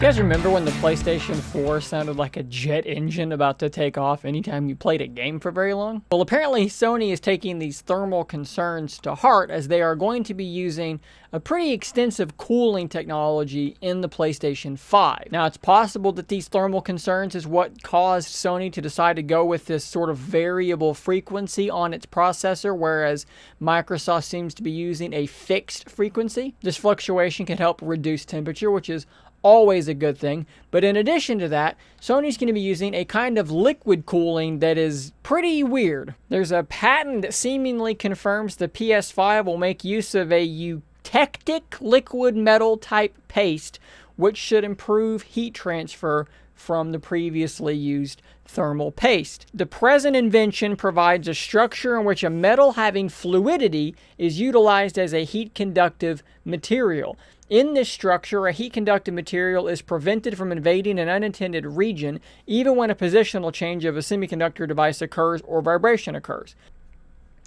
guys remember when the PlayStation 4 sounded like a jet engine about to take off anytime you played a game for very long? Well, apparently Sony is taking these thermal concerns to heart, as they are going to be using a pretty extensive cooling technology in the PlayStation 5. Now, it's possible that these thermal concerns is what caused Sony to decide to go with this sort of variable frequency on its processor, whereas Microsoft seems to be using a fixed frequency. This fluctuation can help reduce temperature, which is always a good thing. But in addition to that, Sony's going to be using a kind of liquid cooling that is pretty weird. There's a patent that seemingly confirms the PS5 will make use of a eutectic liquid metal type paste, which should improve heat transfer from the previously used thermal paste. The present invention provides a structure in which a metal having fluidity is utilized as a heat conductive material. In this structure, a heat conductive material is prevented from invading an unintended region, even when a positional change of a semiconductor device occurs or vibration occurs.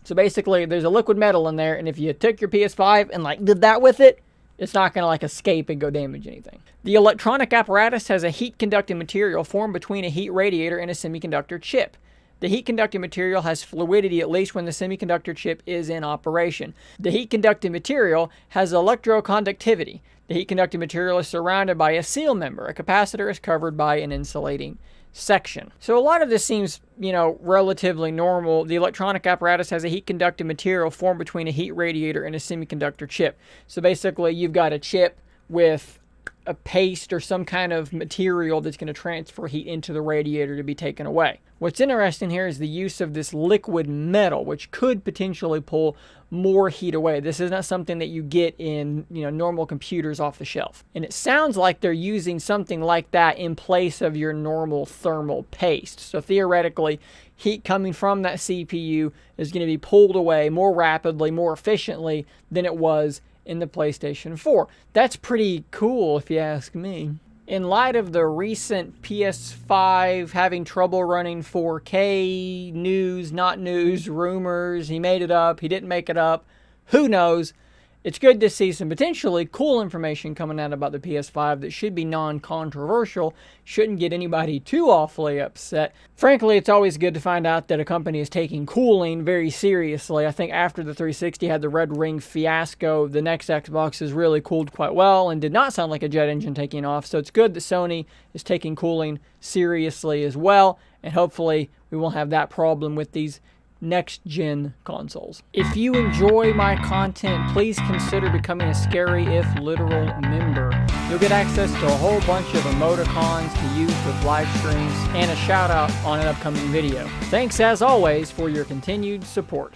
So basically, there's a liquid metal in there, and if you took your PS5 and did that with it, it's not going to escape and go damage anything. The electronic apparatus has a heat conducting material formed between a heat radiator and a semiconductor chip. The heat conducting material has fluidity at least when the semiconductor chip is in operation. The heat conducting material has electroconductivity. The heat conducting material is surrounded by a seal member. A capacitor is covered by an insulating section. So a lot of this seems, relatively normal. The electronic apparatus has a heat conducting material formed between a heat radiator and a semiconductor chip. So basically, you've got a chip with a paste or some kind of material that's going to transfer heat into the radiator to be taken away. What's interesting here is the use of this liquid metal, which could potentially pull more heat away. This is not something that you get in, normal computers off the shelf. And it sounds like they're using something like that in place of your normal thermal paste. So theoretically, heat coming from that CPU is going to be pulled away more rapidly, more efficiently than it was in the PlayStation 4. That's pretty cool if you ask me. In light of the recent PS5 having trouble running 4K, news, not news, rumors, he made it up, he didn't make it up, who knows? It's good to see some potentially cool information coming out about the PS5 that should be non-controversial, shouldn't get anybody too awfully upset. Frankly, it's always good to find out that a company is taking cooling very seriously. I think after the 360 had the red ring fiasco, the next Xbox has really cooled quite well and did not sound like a jet engine taking off. So it's good that Sony is taking cooling seriously as well, and hopefully we won't have that problem with these next-gen consoles. If you enjoy my content, please consider becoming a Scary If Literal member. You'll get access to a whole bunch of emoticons to use with live streams and a shout-out on an upcoming video. Thanks as always for your continued support.